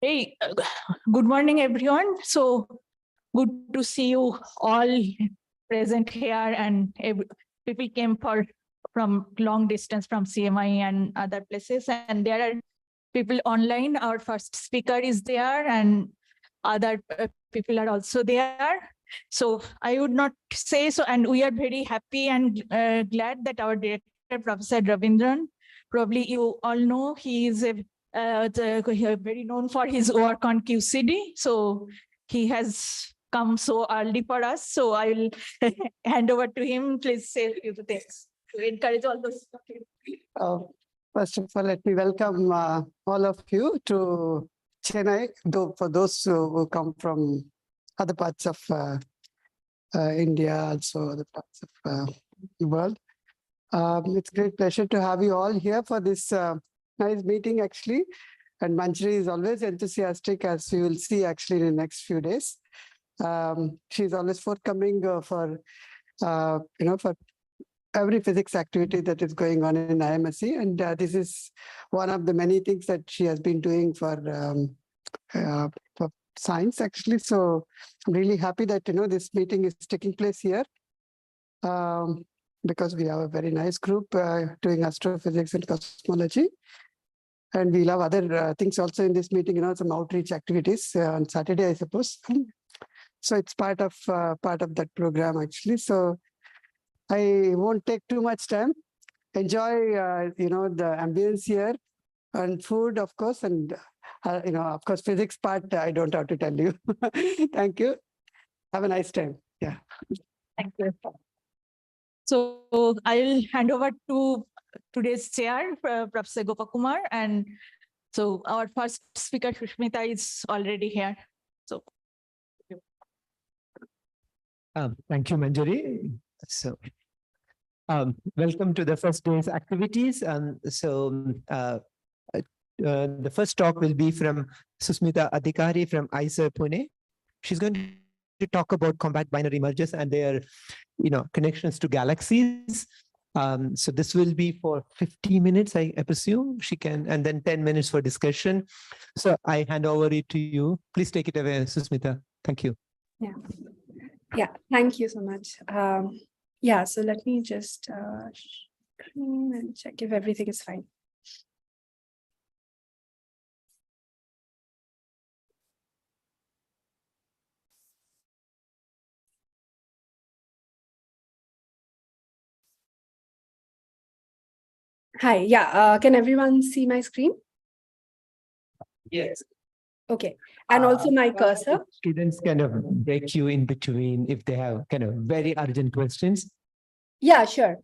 Hey, good morning, everyone. So good to see you all present here, and people came from long distance from CMI and other places, and there are people online. Our first speaker is there, and other people are also there. So I would not say so, and we are very happy and glad that our director, Professor Ravindran, probably you all know, he is very known for his work on QCD. So he has come so early for us. So I will hand over to him. Please say a few things to encourage all those. First of all, let me welcome all of you to Chennai, though for those who come from other parts of India, also other parts of the world. It's a great pleasure to have you all here for this nice meeting, actually. And Manjari is always enthusiastic, as we will see actually in the next few days. She's always forthcoming for every physics activity that is going on in IMSC, and this is one of the many things that she has been doing for science, actually. So I'm really happy that this meeting is taking place here, because we have a very nice group doing astrophysics and cosmology, and we'll have other things also in this meeting. Some outreach activities on Saturday, I suppose. So it's part of that program, actually. So I won't take too much time. Enjoy, the ambience here, and food, of course, and of course, physics part. I don't have to tell you. Thank you. Have a nice time. Yeah. Thank you. So I'll hand over to today's chair, Professor Gopakumar, and so our first speaker, Sushmita, is already here. So. Thank you, Manjari. So, welcome to the first day's activities. The first talk will be from Susmita Adhikari from IISER Pune. She's going to talk about compact binary mergers and their, connections to galaxies. So this will be for 50 minutes, I presume she can, and then 10 minutes for discussion. So I hand over it to you. Please take it away, Susmita. Thank you. Yeah, thank you so much. So let me just screen and check if everything is fine. Hi, can everyone see my screen? Yes. Okay, and also my cursor. Students kind of break you in between if they have kind of very urgent questions. Yeah, sure.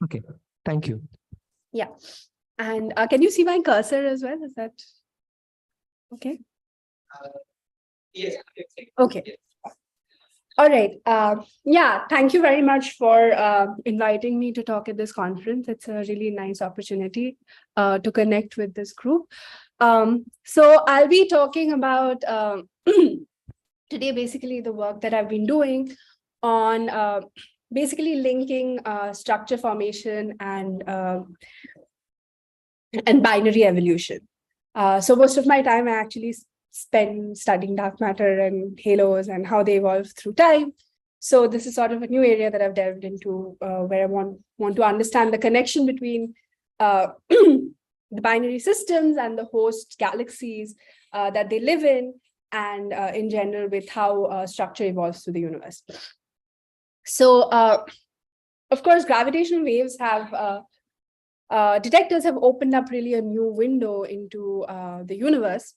Okay, thank you. Yeah, and can you see my cursor as well? Is that okay? Yes. Okay. All right. Thank you very much for inviting me to talk at this conference. It's a really nice opportunity to connect with this group. So I'll be talking about today basically the work that I've been doing on basically linking structure formation and binary evolution. So most of my time I actually spend studying dark matter and halos and how they evolve through time. So this is sort of a new area that I've delved into where I want to understand the connection between the binary systems and the host galaxies that they live in, and in general with how structure evolves through the universe. So of course, gravitational waves have detectors have opened up really a new window into the universe.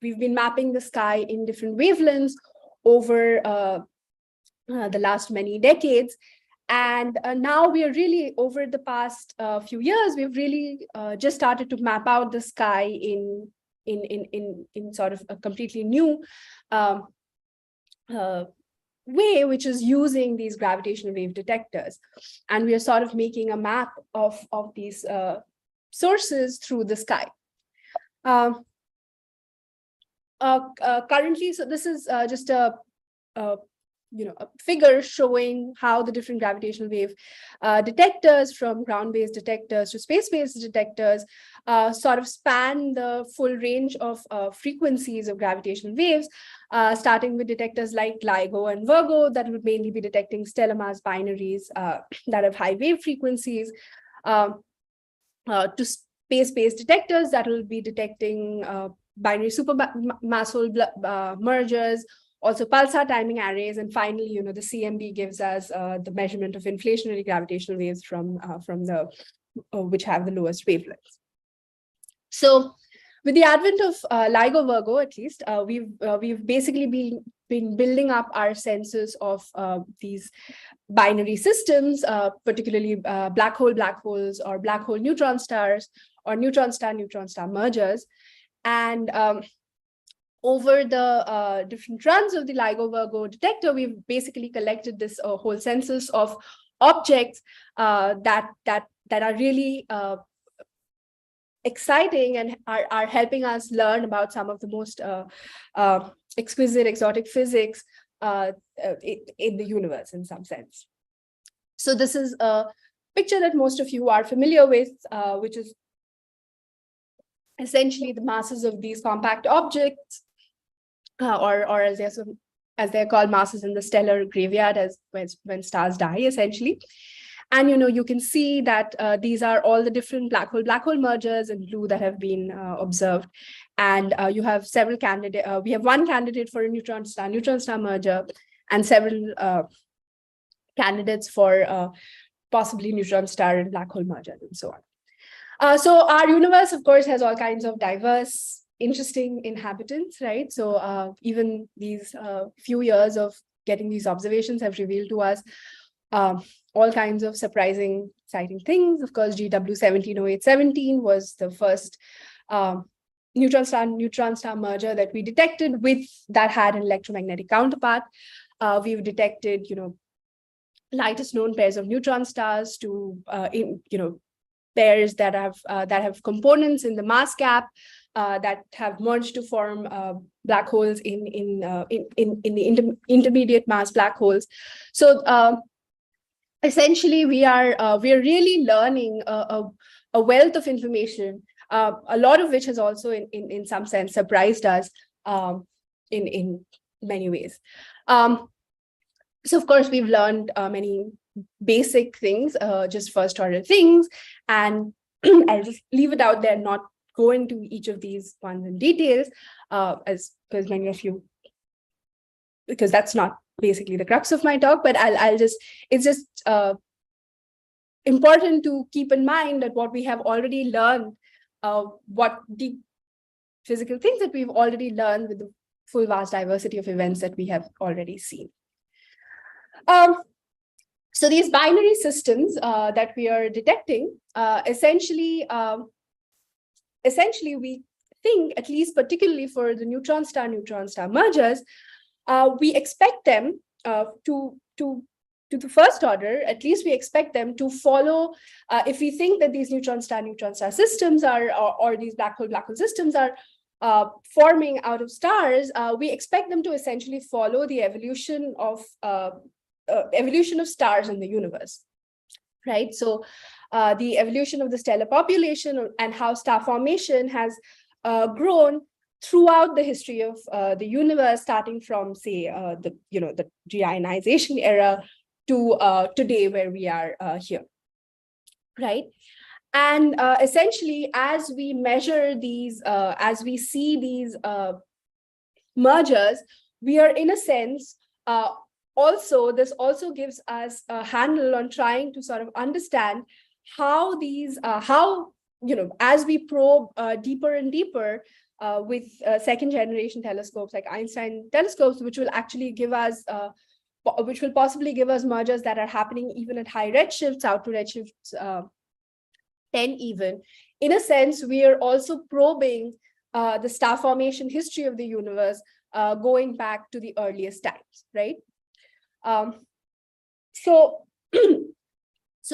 We've been mapping the sky in different wavelengths over the last many decades. And now we are really, over the past few years, we've really just started to map out the sky in sort of a completely new way, which is using these gravitational wave detectors. And we are sort of making a map of these sources through the sky. Currently, so this is just a figure showing how the different gravitational wave detectors, from ground-based detectors to space-based detectors, sort of span the full range of frequencies of gravitational waves, starting with detectors like LIGO and Virgo that will mainly be detecting stellar mass binaries that have high wave frequencies, to space-based detectors that will be detecting binary supermassive mergers, also pulsar timing arrays, and finally, the CMB gives us the measurement of inflationary gravitational waves from the which have the lowest wavelengths. So, with the advent of LIGO Virgo, at least, we've basically been building up our senses of these binary systems, particularly black holes, or black hole neutron stars, or neutron star mergers, and over the different runs of the LIGO Virgo detector, we've basically collected this whole census of objects that are really exciting and are helping us learn about some of the most exquisite, exotic physics in the universe, in some sense. So this is a picture that most of you are familiar with, which is essentially the masses of these compact objects, or as they're called, masses in the stellar graveyard, as when stars die, essentially. And you can see that these are all the different black hole mergers in blue that have been observed, and you have several candidates. We have one candidate for a neutron star merger, and several candidates for possibly neutron star and black hole merger, and so on. So our universe, of course, has all kinds of diverse, interesting inhabitants, right? So even these few years of getting these observations have revealed to us all kinds of surprising, exciting things. Of course, GW 170817 was the first neutron star merger that we detected that had an electromagnetic counterpart. We've detected, lightest known pairs of neutron stars to pairs that have components in the mass gap that have merged to form black holes in the intermediate mass black holes. So essentially, we are really learning a wealth of information, a lot of which has also, in some sense, surprised us in many ways. So, of course, we've learned many basic things, just first order things, and I'll just leave it out there, not go into each of these ones in details, because many of you, because that's not basically the crux of my talk, but it's just important to keep in mind that what we have already learned, what the physical things that we've already learned with the full vast diversity of events that we have already seen. So these binary systems that we are detecting, essentially we think, at least particularly for the neutron star mergers, we expect them to the first order, at least we expect them to follow, if we think that these neutron star systems are, or these black hole systems are forming out of stars, we expect them to essentially follow the evolution of stars in the universe, right? So the evolution of the stellar population and how star formation has grown throughout the history of the universe, starting from, say, the deionization era to today, where we are here, right? And essentially, as we measure these, as we see these mergers, we are, in a sense, this also gives us a handle on trying to sort of understand how these, as we probe deeper and deeper with second generation telescopes like Einstein telescopes, which will actually give us, which will possibly give us mergers that are happening even at high redshifts, out to redshifts 10 even. In a sense, we are also probing the star formation history of the universe, going back to the earliest times, right? So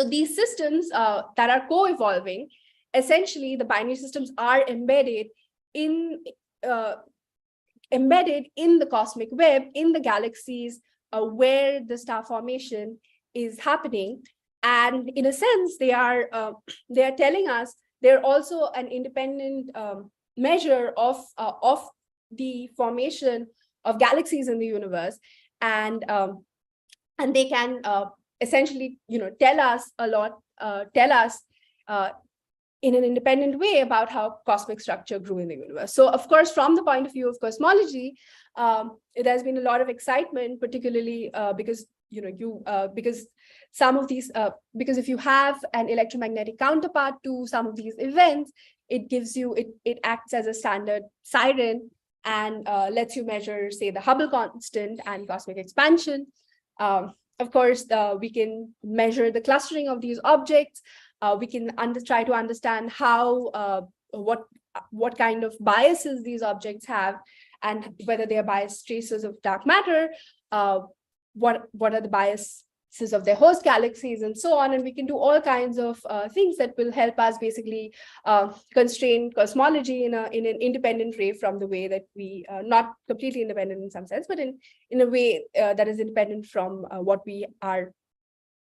these systems that are co-evolving, essentially the binary systems are embedded in the cosmic web, in the galaxies where the star formation is happening. And in a sense, they are telling us, they're also an independent measure of the formation of galaxies in the universe, and they can essentially, tell us a lot, in an independent way about how cosmic structure grew in the universe. So, of course, from the point of view of cosmology, there's been a lot of excitement, particularly because because some of these, because if you have an electromagnetic counterpart to some of these events, it gives you, it acts as a standard siren and lets you measure, say, the Hubble constant and cosmic expansion. Of course, we can measure the clustering of these objects. We can try to understand how, what kind of biases these objects have, and whether they are biased traces of dark matter, what are the biases of their host galaxies, and so on. And we can do all kinds of things that will help us basically constrain cosmology in an independent way from the way that we, not completely independent in some sense, but in a way that is independent from what we are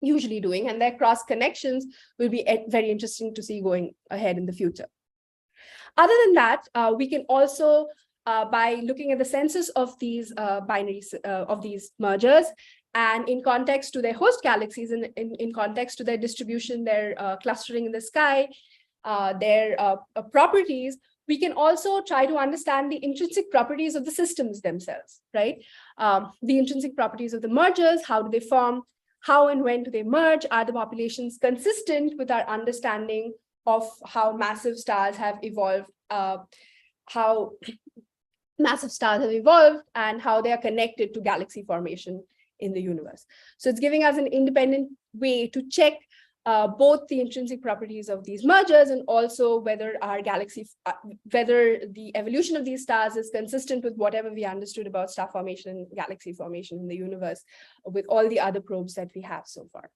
usually doing. And their cross connections will be very interesting to see going ahead in the future. Other than that, we can also, by looking at the census of these binaries, of these mergers, and in context to their host galaxies, and in context to their distribution, their clustering in the sky, their properties, we can also try to understand the intrinsic properties of the systems themselves, right? The intrinsic properties of the mergers, how do they form? How and when do they merge? Are the populations consistent with our understanding of how massive stars have evolved, and how they are connected to galaxy formation in the universe. So it's giving us an independent way to check both the intrinsic properties of these mergers, and also whether our galaxy, whether the evolution of these stars is consistent with whatever we understood about star formation and galaxy formation in the universe with all the other probes that we have so far.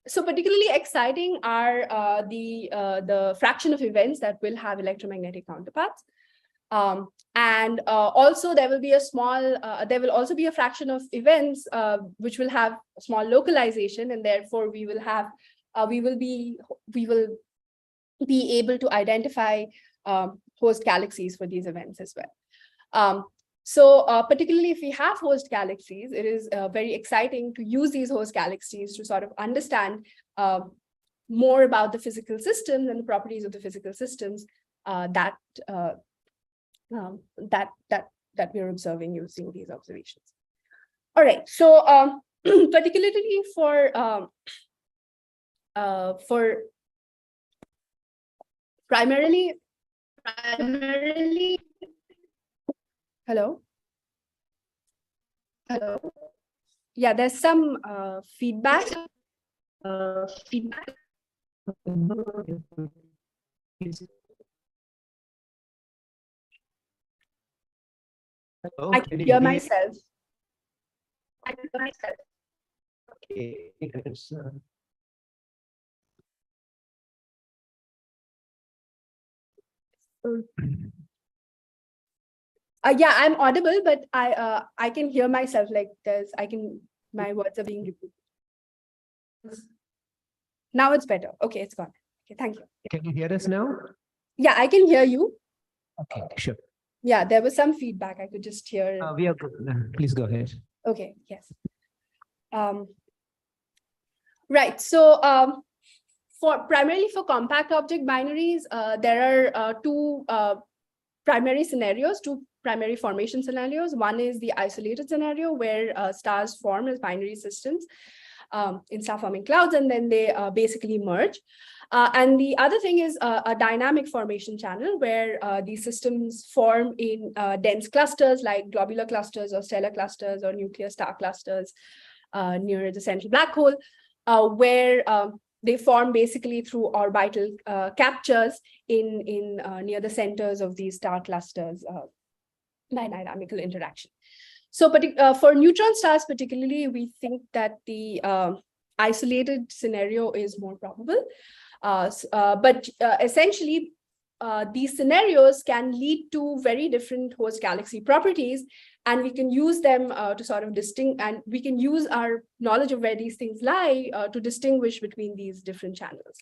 So particularly exciting are the fraction of events that will have electromagnetic counterparts. And also there will be a small, there will also be a fraction of events which will have small localization, and therefore we will have, we will be able to identify host galaxies for these events as well. So particularly if we have host galaxies, it is very exciting to use these host galaxies to sort of understand more about the physical systems and the properties of the physical systems that we're observing using these observations. All right, so particularly for primarily, hello, yeah, there's some feedback. Hello, I can hear myself. Okay. Yeah, I'm audible, but I can hear myself, like my words are being repeated. Now it's better. Okay, it's gone. Okay, thank you. Can you hear us now? Yeah, I can hear you. Okay, sure. Yeah, there was some feedback. I could just hear. We are good. Please go ahead. Okay, yes. Right, so primarily for compact object binaries, there are two primary scenarios, two primary formation scenarios. One is the isolated scenario where stars form as binary systems in star-forming clouds, and then they basically merge. And the other thing is a dynamic formation channel where these systems form in dense clusters like globular clusters or stellar clusters or nuclear star clusters near the central black hole, where they form basically through orbital captures in near the centers of these star clusters by dynamical interaction. So for neutron stars particularly, we think that the isolated scenario is more probable. But essentially, these scenarios can lead to very different host galaxy properties, and we can use them to sort of distinguish, and we can use our knowledge of where these things lie to distinguish between these different channels.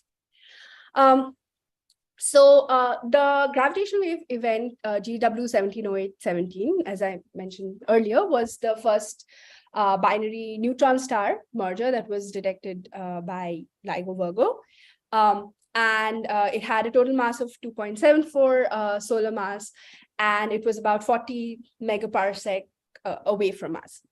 The gravitational wave event GW 170817, as I mentioned earlier, was the first binary neutron star merger that was detected by LIGO Virgo. And it had a total mass of 2.74 solar mass, and it was about 40 megaparsec away from us.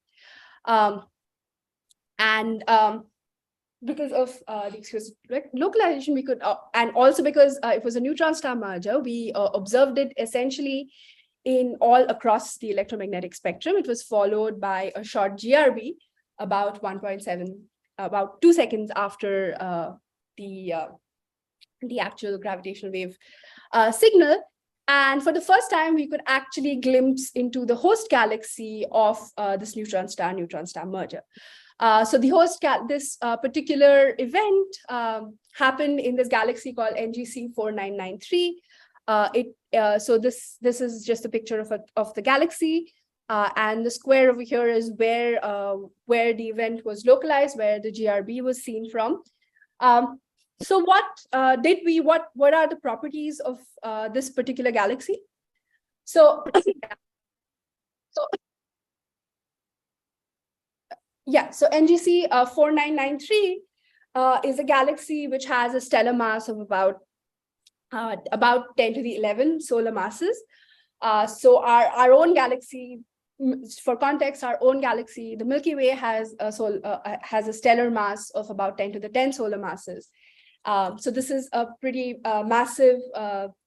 Because of the exclusive localization, we could, and also because it was a neutron star merger, we observed it essentially in all across the electromagnetic spectrum. It was followed by a short GRB about 1.7, about 2 seconds after the actual gravitational wave signal. And for the first time, we could actually glimpse into the host galaxy of this neutron star merger. So the host, this particular event happened in this galaxy called NGC 4993. So this is just a picture of the galaxy, and the square over here is where the event was localized, where the GRB was seen from. So what are the properties of this particular galaxy? So NGC 4993 is a galaxy which has a stellar mass of about 10 to the 11 solar masses. So our own galaxy, for context, our own galaxy, the Milky Way, has a stellar mass of about 10 to the 10 solar masses. So this is a pretty massive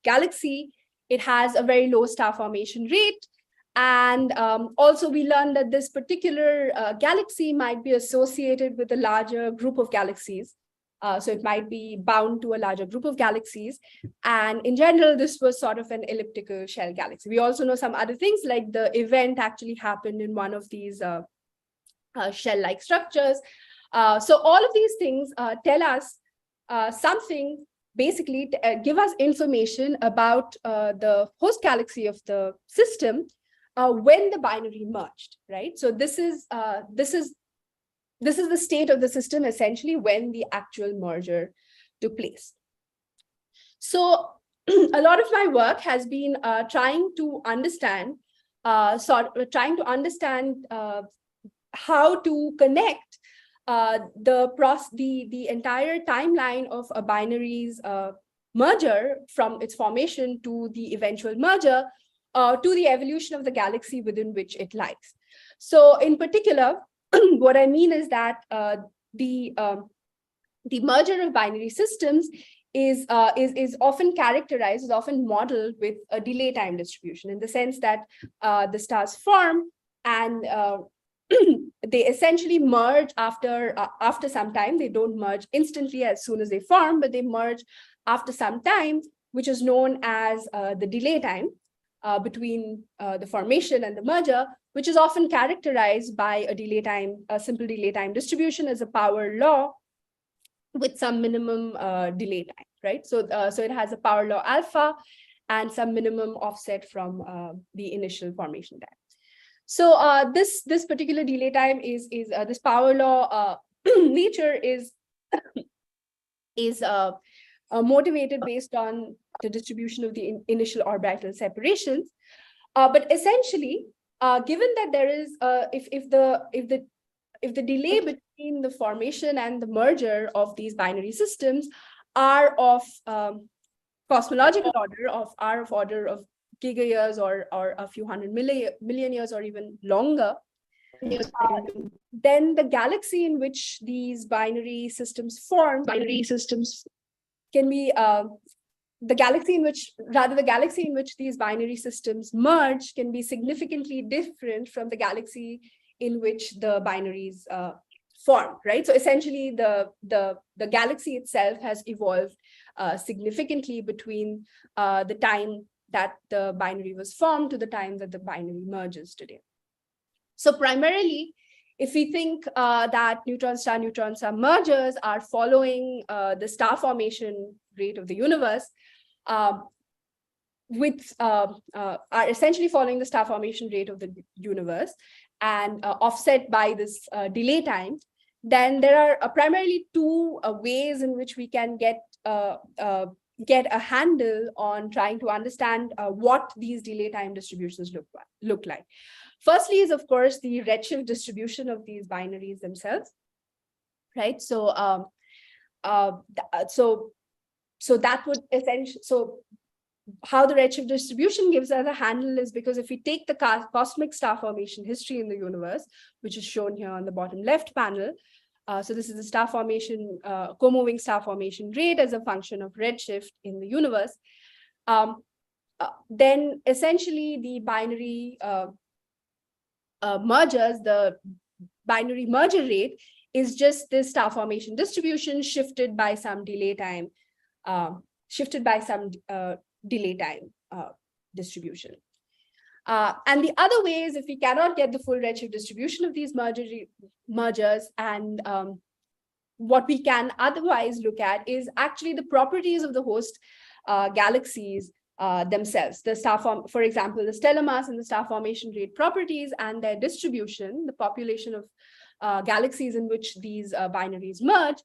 galaxy. It has a very low star formation rate. And also we learned that this particular galaxy might be associated with a larger group of galaxies. So it might be bound to a larger group of galaxies. And in general, this was sort of an elliptical shell galaxy. We also know some other things, like the event actually happened in one of these shell-like structures. So all of these things tell us something, basically give us information about the host galaxy of the system when the binary merged, right? So this is the state of the system essentially when the actual merger took place. So a lot of my work has been trying to understand how to connect the entire timeline of a binary's merger from its formation to the eventual merger to the evolution of the galaxy within which it lies. So in particular, what I mean is that the merger of binary systems is often characterized, is often modeled with a delay time distribution, in the sense that the stars form and they essentially merge after some time. They don't merge instantly as soon as they form, but they merge after some time, which is known as the delay time between the formation and the merger, which is often characterized by a simple delay time distribution as a power law with some minimum delay time, right? So it has a power law alpha and some minimum offset from the initial formation time. So this particular delay time is this power law nature is motivated based on the distribution of the initial orbital separations. But essentially, given that there is if the delay between the formation and the merger of these binary systems are of cosmological order, of order of gigayears or a few hundred million years or even longer, then the galaxy in which these binary systems form can be the galaxy in which these binary systems merge can be significantly different from the galaxy in which the binaries form, right? So essentially the galaxy itself has evolved significantly between the time that the binary was formed to the time that the binary merges today. So primarily, if we think that neutron star mergers are following the star formation rate of the universe, are essentially following the star formation rate of the universe and offset by this delay time, then there are primarily two ways in which we can get get a handle on trying to understand what these delay time distributions look like. Firstly is, of course, the redshift distribution of these binaries themselves, right? So so that would essentially, so how the redshift distribution gives us a handle is because if we take the cosmic star formation history in the universe, which is shown here on the bottom left panel, so this is the star formation, co-moving star formation rate as a function of redshift in the universe. Then essentially the binary mergers, the binary merger rate is just this star formation distribution shifted by some delay time, distribution. And the other way is if we cannot get the full redshift distribution of these mergers, and what we can otherwise look at is actually the properties of the host galaxies themselves. The for example, the stellar mass and the star formation rate properties and their distribution, the population of galaxies in which these binaries merge,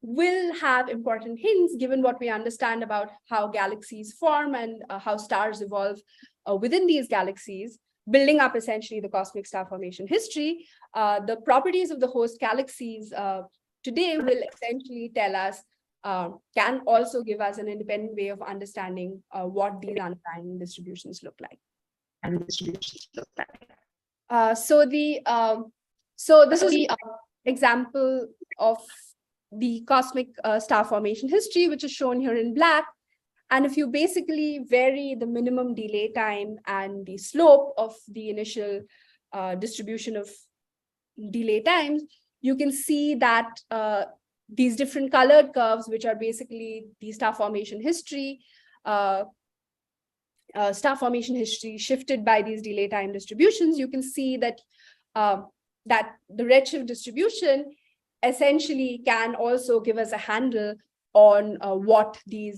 will have important hints given what we understand about how galaxies form and how stars evolve within these galaxies, building up essentially the cosmic star formation history. The properties of the host galaxies today will essentially tell us, can also give us an independent way of understanding what these underlying distributions look like. So this is the example of the cosmic star formation history, which is shown here in black. And if you basically vary the minimum delay time and the slope of the initial distribution of delay times, you can see that these different colored curves, which are basically the star formation history shifted by these delay time distributions, you can see that that the redshift distribution essentially can also give us a handle on what the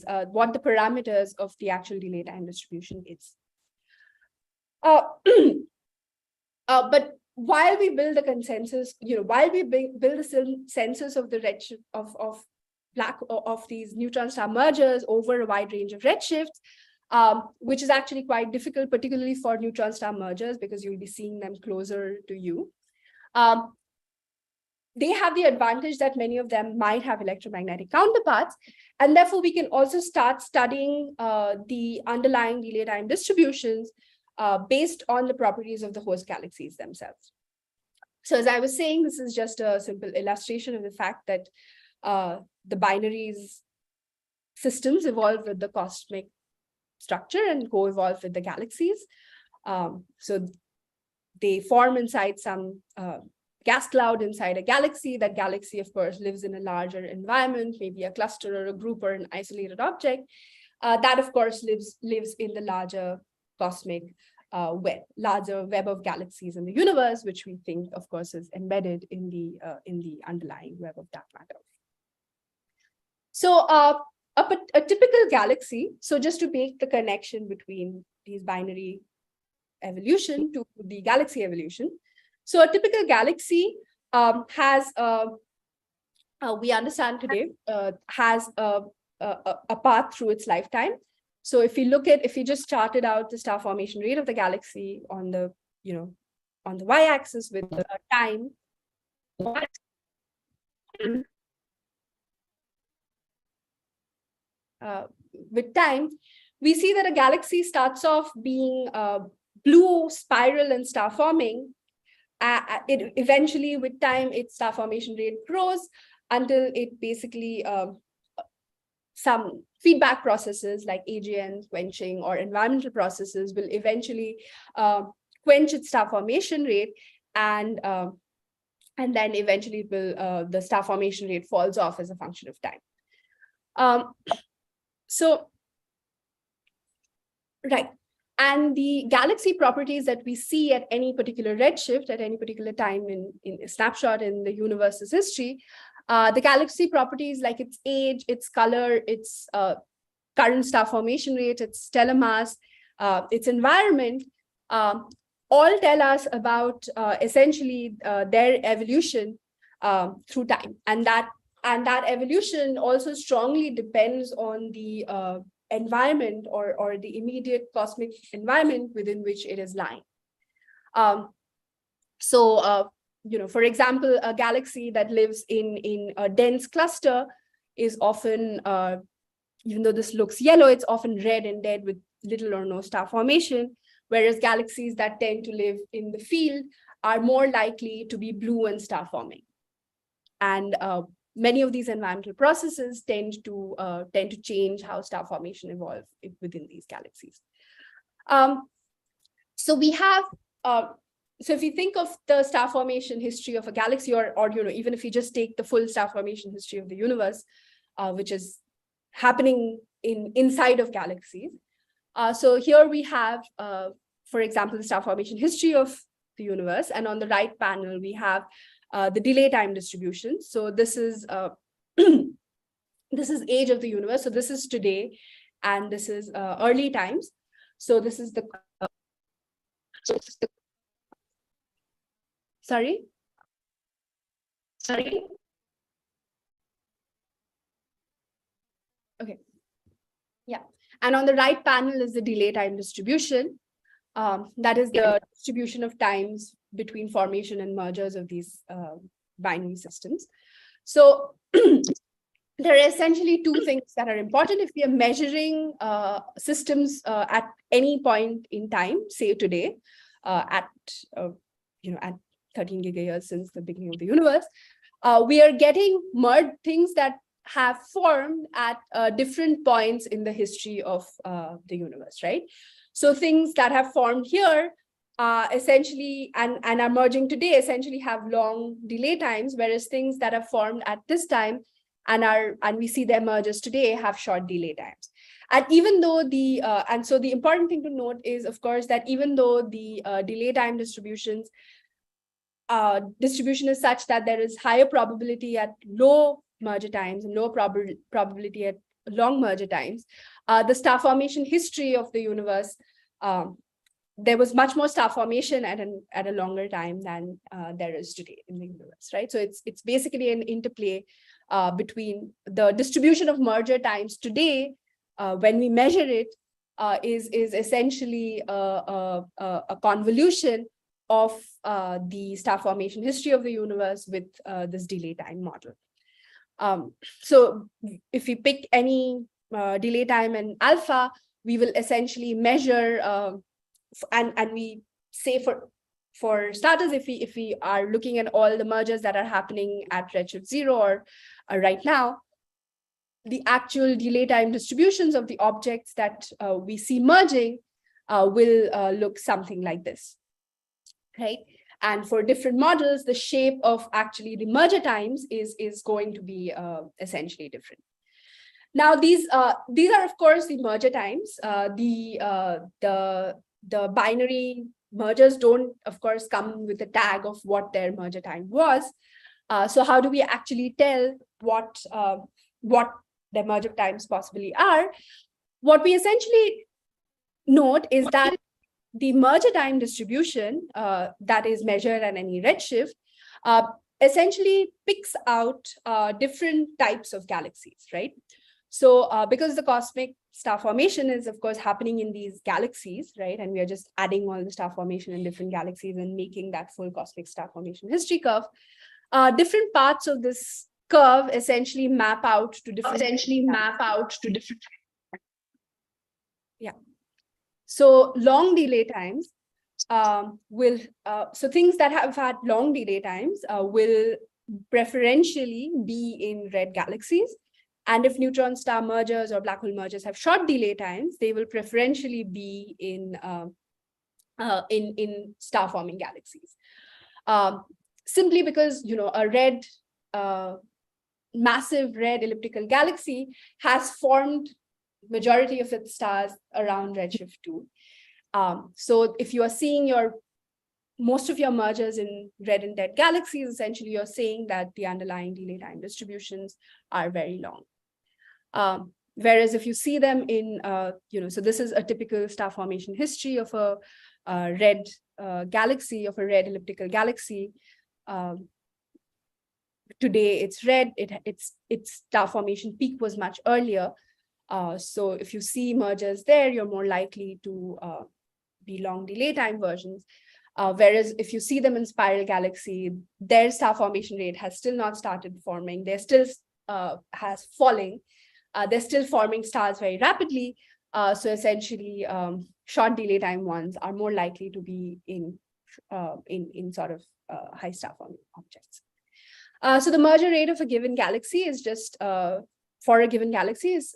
parameters of the actual delay time distribution is. But while we build the consensus, while we build the census of the redshift of these neutron star mergers over a wide range of redshifts, which is actually quite difficult, particularly for neutron star mergers, because you'll be seeing them closer to you. They have the advantage that many of them might have electromagnetic counterparts, and therefore we can also start studying the underlying delay time distributions based on the properties of the host galaxies themselves. So as I was saying, this is just a simple illustration of the fact that the binaries systems evolve with the cosmic structure and co-evolve with the galaxies. So they form inside some gas cloud inside a galaxy. That galaxy, of course, lives in a larger environment, maybe a cluster or a group or an isolated object. That, of course, lives in the larger cosmic larger web of galaxies in the universe, which we think, of course, is embedded in the underlying web of dark matter. So a typical galaxy, so just to make the connection between these binary evolution to the galaxy evolution. So a typical galaxy has, we understand today, has a path through its lifetime. So if we just charted out the star formation rate of the galaxy on the, on the y-axis with the time, we see that a galaxy starts off being blue, spiral, and star forming. It eventually, with time, its star formation rate grows until it basically some feedback processes like AGN quenching or environmental processes will eventually quench its star formation rate, and then eventually it will the star formation rate falls off as a function of time. Right. And the galaxy properties that we see at any particular redshift, at any particular time in a snapshot in the universe's history, the galaxy properties like its age, its color, its current star formation rate, its stellar mass, its environment, all tell us about essentially their evolution through time. And that And that evolution also strongly depends on the environment or the immediate cosmic environment within which it is lying. For example, a galaxy that lives in a dense cluster is often, even though this looks yellow, it's often red and dead with little or no star formation, whereas galaxies that tend to live in the field are more likely to be blue and star forming. And many of these environmental processes tend to change how star formation evolves within these galaxies. So if you think of the star formation history of a galaxy, or even if you just take the full star formation history of the universe, which is happening inside of galaxies. So here we have, for example, the star formation history of the universe, and on the right panel we have the delay time distribution. So this is this is age of the universe. So this is today, and this is early times. So this is the sorry. Okay. Yeah. And on the right panel is the delay time distribution. That is the distribution of times between formation and mergers of these binary systems. So there are essentially two things that are important if we are measuring systems at any point in time, say today, at 13 gigayears since the beginning of the universe. We are getting merged things that have formed at different points in the history of the universe, right? So things that have formed here essentially and are merging today essentially have long delay times, whereas things that have formed at this time and we see their mergers today have short delay times. And even though so the important thing to note is, of course, that even though the delay time distribution is such that there is higher probability at low merger times and low probability at long merger times, the star formation history of the universe, there was much more star formation at a longer time than there is today in the universe, right? So it's basically an interplay between the distribution of merger times today, when we measure it, is essentially a convolution of the star formation history of the universe with this delay time model. So if we pick any delay time and alpha, we will essentially measure and we say for starters, if we are looking at all the mergers that are happening at redshift 0 or right now, the actual delay time distributions of the objects that we see merging will look something like this, right? And for different models, the shape of actually the merger times is going to be essentially different. Now, these are, of course, the merger times. The binary mergers don't, of course, come with a tag of what their merger time was. So how do we actually tell what their merger times possibly are? What we essentially note is that the merger time distribution that is measured at any redshift essentially picks out different types of galaxies, right? So because the cosmic star formation is, of course, happening in these galaxies, right? And we are just adding all the star formation in different galaxies and making that full cosmic star formation history curve. Different parts of this curve essentially map out to different. Yeah. So long delay times so things that have had long delay times will preferentially be in red galaxies. And if neutron star mergers or black hole mergers have short delay times, they will preferentially be in star forming galaxies. Simply because, a red, massive red elliptical galaxy has formed majority of its stars around redshift 2. So if you are seeing most of your mergers in red and dead galaxies, essentially you're saying that the underlying delay time distributions are very long. Whereas if you see them in, so this is a typical star formation history of a red galaxy, of a red elliptical galaxy. today it's red. Its star formation peak was much earlier. So if you see mergers there, you're more likely to be long delay time versions. Whereas if you see them in spiral galaxy, their star formation rate has still not started forming. They're still has falling. They're still forming stars very rapidly. So essentially, short delay time ones are more likely to be in sort of high star forming objects. So the merger rate of a given galaxy is just for a given galaxy is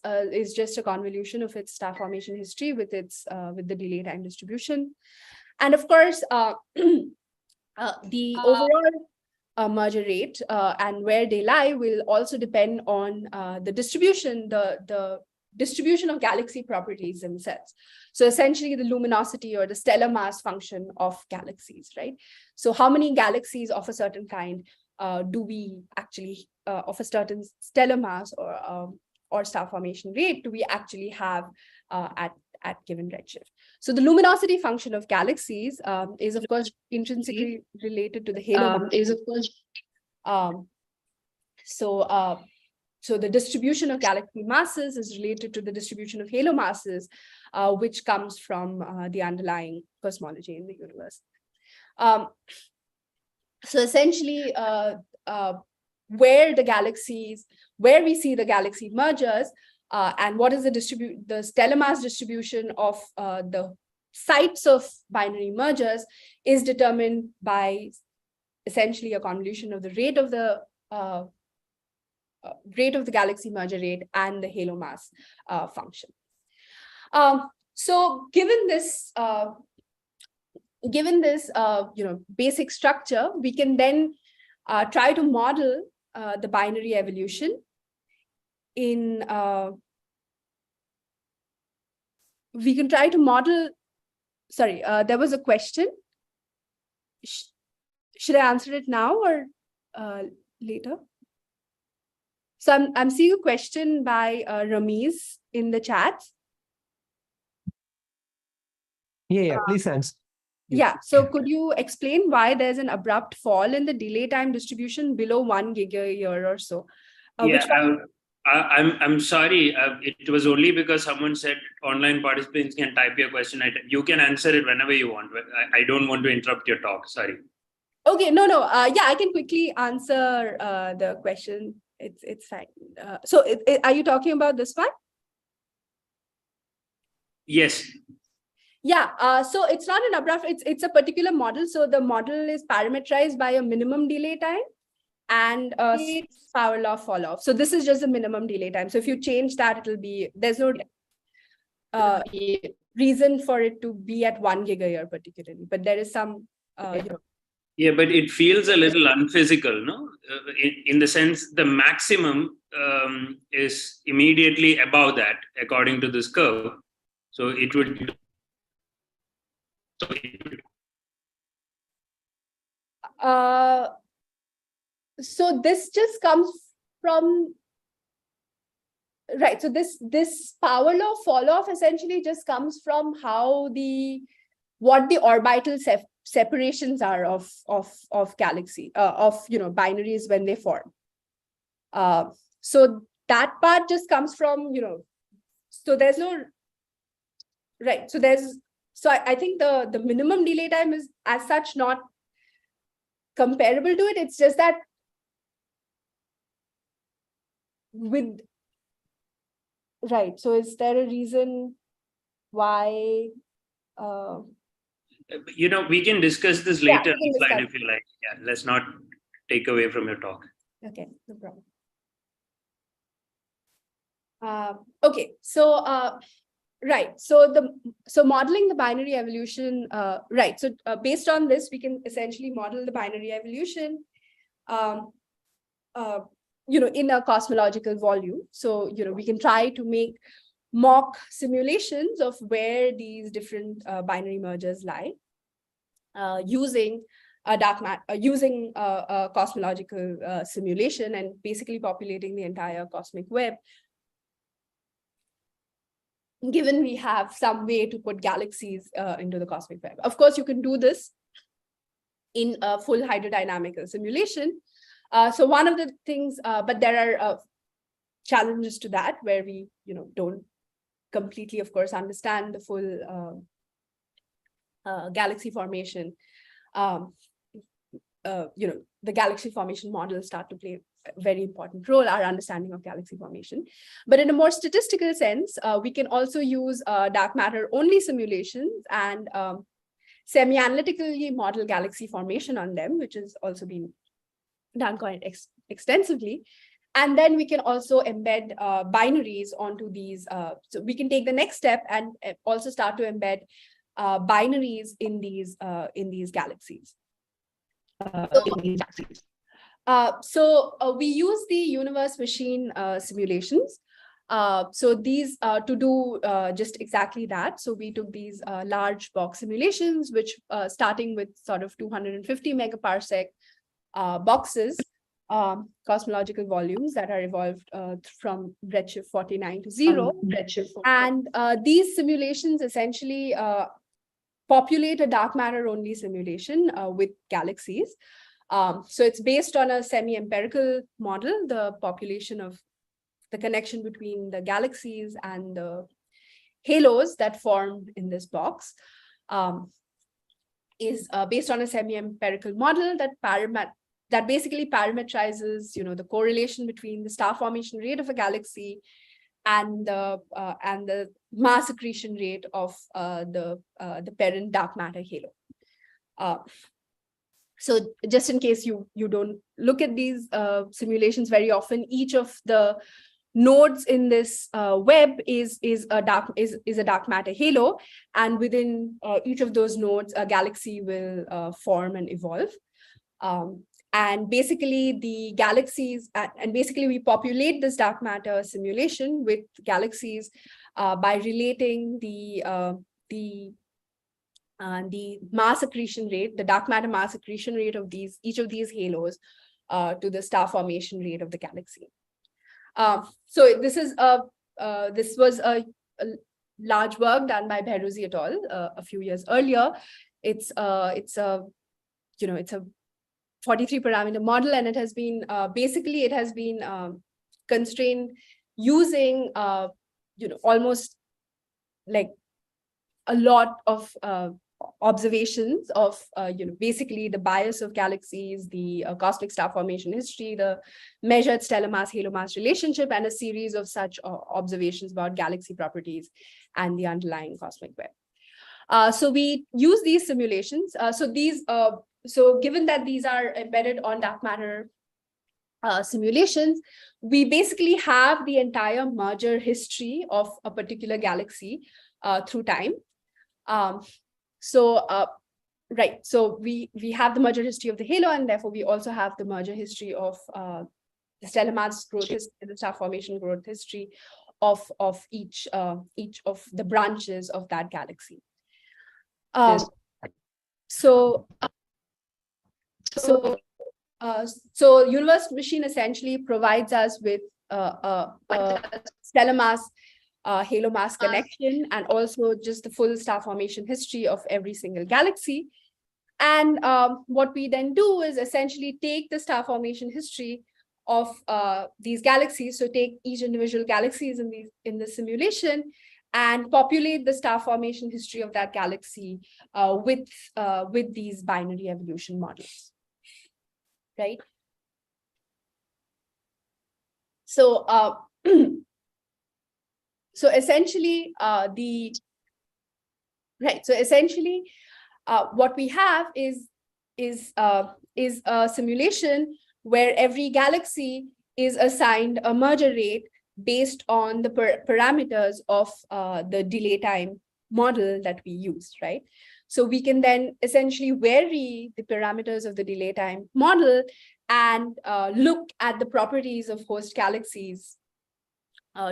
just a convolution of its star formation history with the delay time distribution. And of course, the overall merger rate and where they lie will also depend on the distribution, the distribution of galaxy properties themselves. So essentially the luminosity or the stellar mass function of galaxies, right? So how many galaxies of a certain kind do we actually, of a certain stellar mass or star formation rate do we actually have at given redshift? So the luminosity function of galaxies is of course intrinsically related to the halo mass. So the distribution of galaxy masses is related to the distribution of halo masses, which comes from the underlying cosmology in the universe. So essentially, where we see the galaxy mergers, and what is the stellar mass distribution of the sites of binary mergers is determined by essentially a convolution of the rate of the galaxy merger rate and the halo mass function. So given this basic structure, we can then try to model the binary evolution in we can try to model. Sorry, there was a question. Should I answer it now or later? So I'm seeing a question by Ramiz in the chat. Yeah, please answer. Yeah, so could you explain why there's an abrupt fall in the delay time distribution below 1 giga-year or so? I'm sorry. It was only because someone said online participants can type your question. You can answer it whenever you want. I don't want to interrupt your talk. Sorry. Okay, no. Yeah, I can quickly answer the question. It's fine. So are you talking about this one? Yes. Yeah, so it's not an abrupt, it's a particular model. So the model is parameterized by a minimum delay time and a power law fall off. So this is just the minimum delay time. So if you change that, it'll be, there's no reason for it to be at 1 giga-year particularly, but there is some, Yeah, but it feels a little unphysical, no? In the sense, the maximum is immediately above that, according to this curve. So it would. So this just comes from, right? So this power law fall off essentially just comes from how what the orbital separations are of galaxy of binaries when they form. So that part just comes from so there's no right. So I think the minimum delay time is as such not comparable to it. It's just that right. So is there a reason why? We can discuss this later offline if you like. Yeah, let's not take away from your talk. Okay, no problem. Okay, so right. So modeling the binary evolution, right. So based on this, we can essentially model the binary evolution, in a cosmological volume. So, we can try to make mock simulations of where these different binary mergers lie, using a cosmological simulation and basically populating the entire cosmic web. Given we have some way to put galaxies into the cosmic web. Of course, you can do this in a full hydrodynamical simulation, So one of the things, but there are challenges to that where we, don't completely, of course, understand the full galaxy formation. The galaxy formation models start to play a very important role, our understanding of galaxy formation. But in a more statistical sense, we can also use dark matter only simulations and semi-analytically model galaxy formation on them, which has also been done quite extensively. And then we can also embed binaries onto these. So we can take the next step and also start to embed binaries in these galaxies. So we use the universe machine simulations. So these to do just exactly that. So we took these large box simulations, which starting with sort of 250 megaparsec boxes, cosmological volumes that are evolved from redshift 49 to 0. And these simulations essentially populate a dark matter only simulation with galaxies. So it's based on a semi-empirical model. The population of the connection between the galaxies and the halos that formed in this box is based on a semi-empirical model that basically parameterizes, the correlation between the star formation rate of a galaxy and the mass accretion rate of the parent dark matter halo. So just in case you don't look at these simulations very often, each of the nodes in this web is a dark matter halo, and within each of those nodes, a galaxy will form and evolve. And basically the galaxies, and basically we populate this dark matter simulation with galaxies by relating the mass accretion rate, the dark matter mass accretion rate of each of these halos to the star formation rate of the galaxy. So this was a large work done by Behrouzi et al. A few years earlier. It's a 43 parameter model, and it has been constrained using almost like a lot of observations of basically the bias of galaxies, the cosmic star formation history, the measured stellar mass halo mass relationship, and a series of such observations about galaxy properties and the underlying cosmic web. So we use these simulations. So given that these are embedded on dark matter simulations, we basically have the entire merger history of a particular galaxy through time. So we have the merger history of the halo, and therefore we also have the merger history of the stellar mass growth history, the star formation growth history of each of the branches of that galaxy. So universe machine essentially provides us with a stellar mass halo mass connection, and also just the full star formation history of every single galaxy. And what we then do is essentially take the star formation history of these galaxies. So take each individual galaxies in the simulation and populate the star formation history of that galaxy with these binary evolution models, right? So so essentially what we have is a simulation where every galaxy is assigned a merger rate based on the parameters of the delay time model that we use, right? So we can then essentially vary the parameters of the delay time model and look at the properties of host galaxies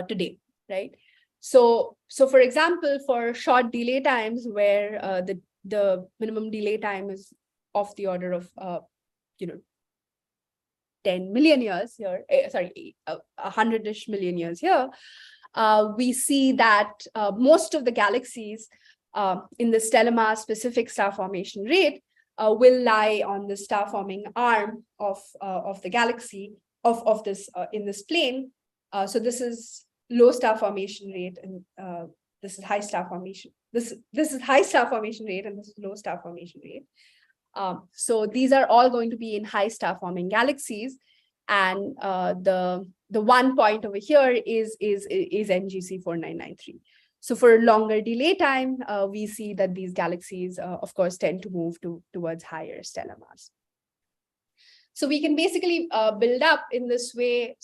today, right? So for example, for short delay times where the minimum delay time is of the order of 10 million years here, 100-ish million years here, we see that most of the galaxies in the stellar mass specific star formation rate will lie on the star-forming arm of the galaxy of this in this plane. So this is low star formation rate, and this is high star formation. This is high star formation rate, and this is low star formation rate. So these are all going to be in high star forming galaxies, and the one point over here is NGC 4993. So for longer delay time, we see that these galaxies, of course, tend to move towards higher stellar mass. So we can basically build up in this way,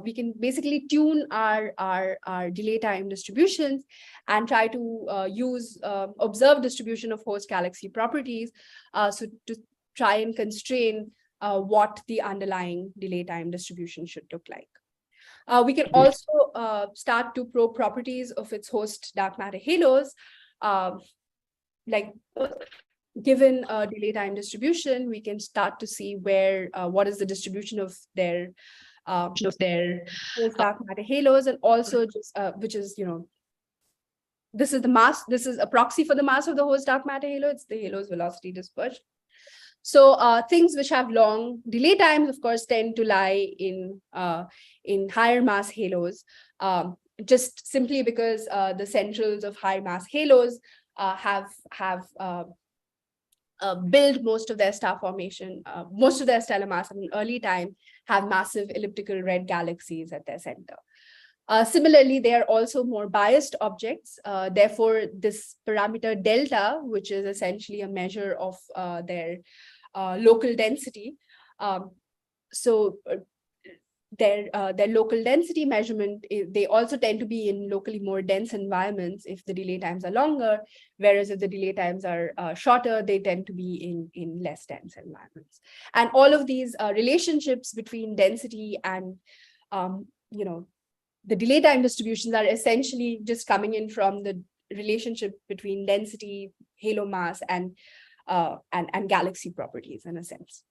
we can basically tune our delay time distributions and try to use observed distribution of host galaxy properties, so to try and constrain what the underlying delay time distribution should look like. We can also start to probe properties of its host dark matter halos, like given a delay time distribution, we can start to see where what is the distribution of their host dark matter halos, and also just which is, this is the mass. This is a proxy for the mass of the host dark matter halo. It's the halo's velocity dispersion. So things which have long delay times, of course, tend to lie in higher mass halos, just simply because the centrals of high mass halos have build most of their star formation, most of their stellar mass in an early time, have massive elliptical red galaxies at their center. Similarly, they are also more biased objects. Therefore, this parameter delta, which is essentially a measure of their local density, their local density measurement, they also tend to be in locally more dense environments if the delay times are longer, whereas if the delay times are shorter, they tend to be in less dense environments. And all of these relationships between density and the delay time distributions are essentially just coming in from the relationship between density, halo mass, and galaxy properties in a sense.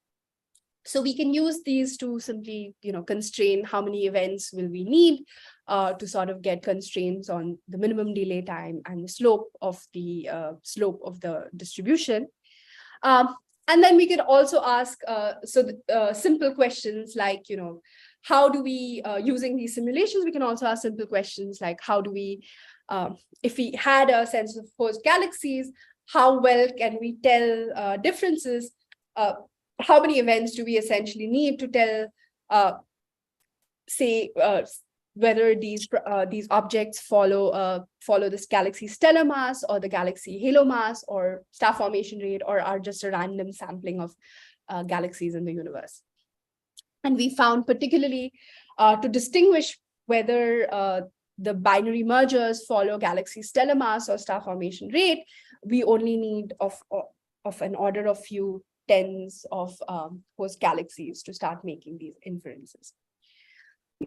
So we can use these to simply, constrain how many events will we need to sort of get constraints on the minimum delay time and the slope of the distribution. And then we could also ask simple questions like, how do we, using these simulations, we can also ask simple questions like, how do we, if we had a sense of host galaxies, how well can we tell differences? How many events do we essentially need to tell, whether these objects follow this galaxy stellar mass or the galaxy halo mass or star formation rate, or are just a random sampling of galaxies in the universe? And we found particularly to distinguish whether the binary mergers follow galaxy stellar mass or star formation rate, we only need of an order of few tens of host galaxies to start making these inferences.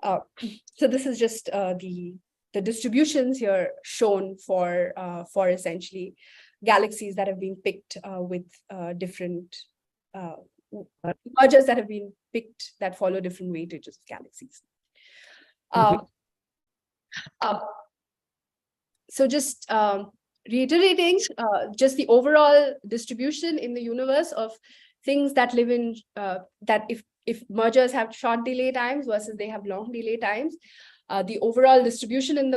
So this is just the distributions here shown for essentially galaxies that have been picked with different mergers that have been picked that follow different weightages of galaxies. So just reiterating, just the overall distribution in the universe of things that live in that if mergers have short delay times versus they have long delay times, the overall distribution in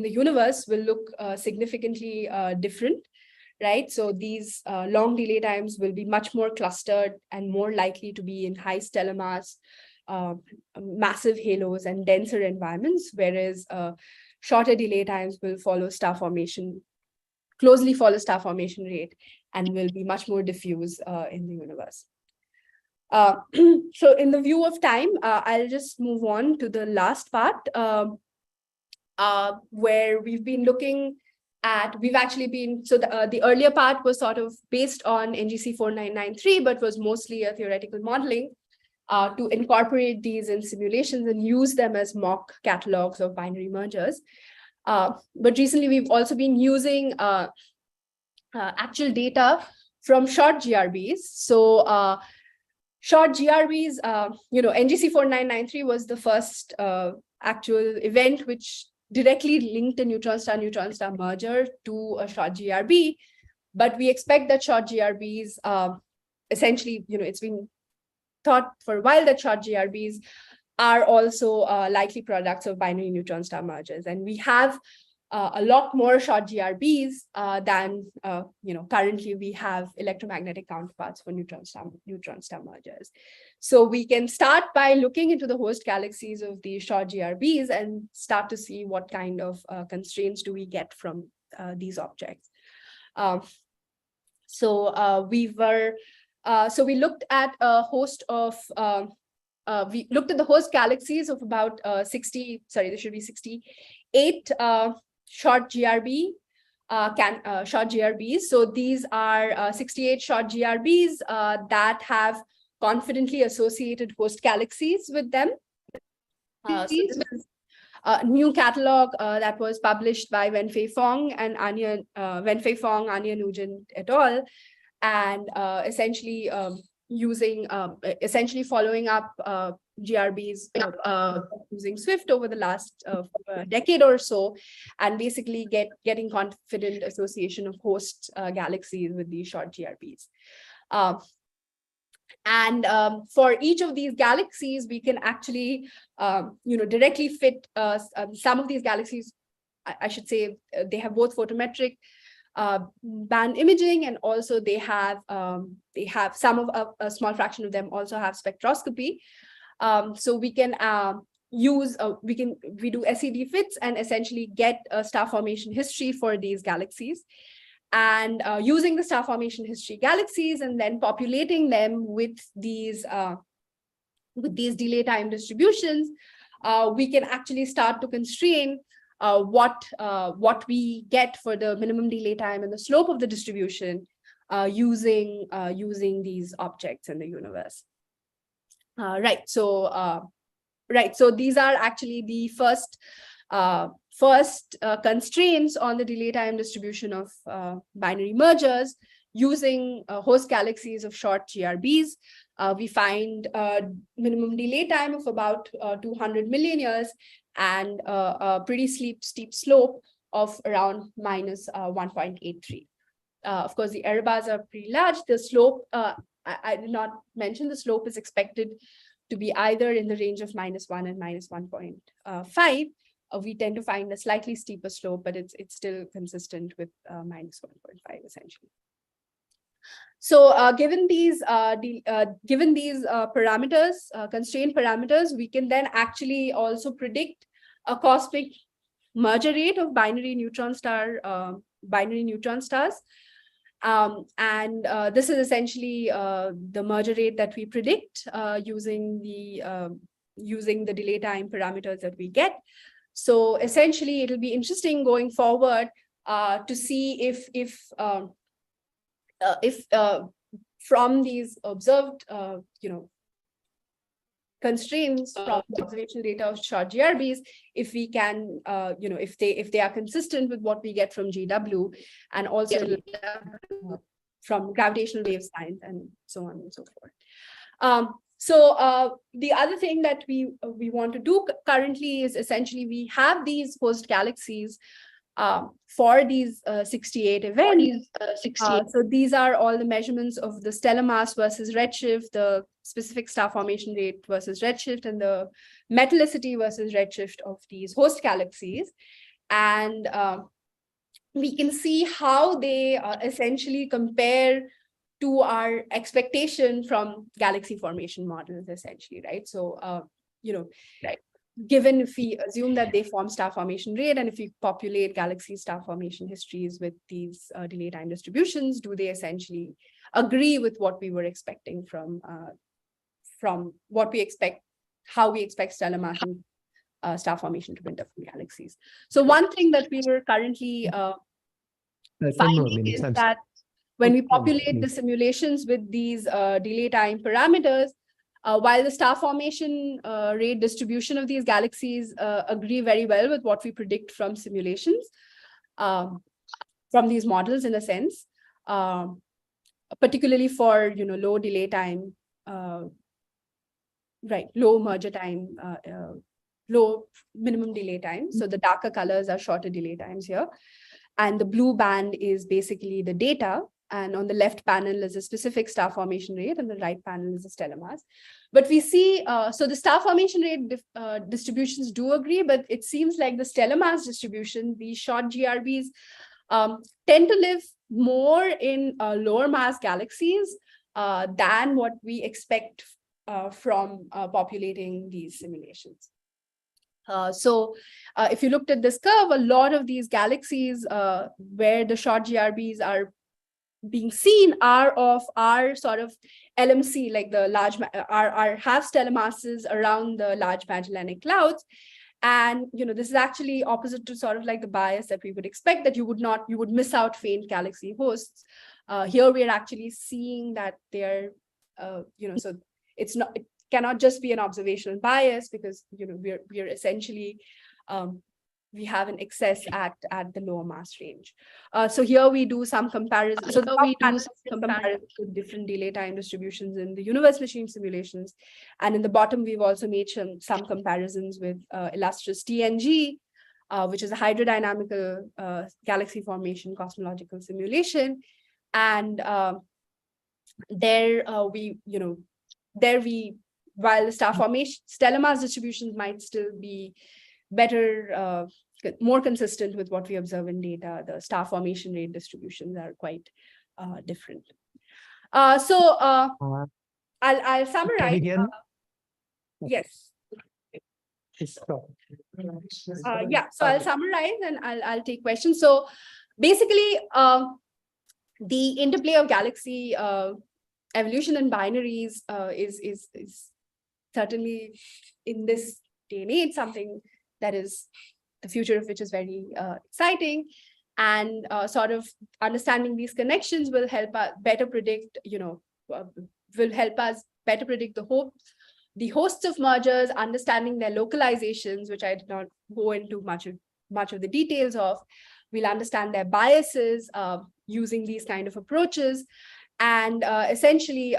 the universe will look significantly different, right? So these long delay times will be much more clustered and more likely to be in high stellar mass, massive halos, and denser environments, whereas shorter delay times will closely follow star formation rate and will be much more diffuse in the universe. So in the view of time, I'll just move on to the last part, where we've been looking at, the earlier part was sort of based on NGC 4993, but was mostly a theoretical modeling to incorporate these in simulations and use them as mock catalogs of binary mergers. But recently, we've also been using actual data from short GRBs. So short GRBs, NGC 4993 was the first actual event which directly linked a neutron star merger to a short GRB. But we expect that short GRBs, essentially, it's been thought for a while that short GRBs are also likely products of binary neutron star mergers. And we have a lot more short GRBs than, currently we have electromagnetic counterparts for neutron star mergers. So we can start by looking into the host galaxies of these short GRBs and start to see what kind of constraints do we get from these objects. So we looked at a host of we looked at the host galaxies of about 68 short GRBs. So these are 68 short GRBs that have confidently associated host galaxies with them. So this is a new catalog that was published by Wenfei Fong, Anya Nugent et al. And essentially following up GRBs using Swift over the last decade or so, and basically getting confident association of host galaxies with these short GRBs. And for each of these galaxies, we can actually, directly fit some of these galaxies. I should say they have both photometric band imaging, and also they have some of a small fraction of them also have spectroscopy. So we can we do SED fits and essentially get a star formation history for these galaxies. And using the star formation history galaxies and then populating them with these delay time distributions, we can actually start to constrain what we get for the minimum delay time and the slope of the distribution using these objects in the universe. So these are actually the first constraints on the delay time distribution of binary mergers using host galaxies of short GRBs. We find minimum delay time of about 200 million years and a pretty steep slope of around minus 1.83. Of course, the error bars are pretty large. The slope, I did not mention, the slope is expected to be either in the range of -1 and -1.5. We tend to find a slightly steeper slope, but it's still consistent with -1.5 essentially. So given these parameters, constraint parameters, we can then actually also predict a cosmic merger rate of binary neutron stars. This is essentially the merger rate that we predict using the delay time parameters that we get. So essentially, it'll be interesting going forward to see if from these observed, constraints from the observational data of short GRBs, if we can, if they are consistent with what we get from GW, and also from gravitational wave science and so on and so forth. So the other thing that we want to do currently is essentially we have these host galaxies for these 68 events. So these are all the measurements of the stellar mass versus redshift, the specific star formation rate versus redshift, and the metallicity versus redshift of these host galaxies. And we can see how they essentially compare to our expectation from galaxy formation models, essentially, right? So, given if we assume that they form star formation rate, and if we populate galaxy star formation histories with these delay time distributions, do they essentially agree with what we were expecting from what we expect, how we expect stellar mass and star formation to build up from galaxies? So one thing that we were currently finding is that when we populate the simulations with these delay time parameters, while the star formation rate distribution of these galaxies agree very well with what we predict from simulations, from these models in a sense, particularly for low delay time, low merger time, low minimum delay time. So the darker colors are shorter delay times here. And the blue band is basically the data. And on the left panel is a specific star formation rate, and the right panel is the stellar mass. But we see, so the star formation rate distributions do agree, but it seems like the stellar mass distribution, these short GRBs, tend to live more in lower mass galaxies than what we expect from populating these simulations. So if you looked at this curve, a lot of these galaxies where the short GRBs are being seen are of our sort of LMC, like the large, our half stellar masses around the Large Magellanic Clouds. And, you know, this is actually opposite to sort of like the bias that we would expect, that you would miss out faint galaxy hosts. Here we are actually seeing that they're, you know, so it cannot just be an observational bias, because, you know, we're essentially, we have an excess at the lower mass range. So here we do some comparison. So we do some comparison with different delay time distributions in the universe machine simulations. And in the bottom, we've also made some comparisons with illustrious TNG, which is a hydrodynamical galaxy formation cosmological simulation. And while the star formation, stellar mass distributions might still be better, more consistent with what we observe in data, the star formation rate distributions are quite different. So I'll summarize. Can you hear me? Yes. Yeah, so I'll summarize and I'll take questions. So basically, the interplay of galaxy evolution and binaries is certainly in this day and age something that is the future of which is very exciting, and sort of understanding these connections will help us better predict, will help us better predict the hosts of mergers, understanding their localizations, which I did not go into much of the details of. We'll understand their biases using these kind of approaches. And essentially,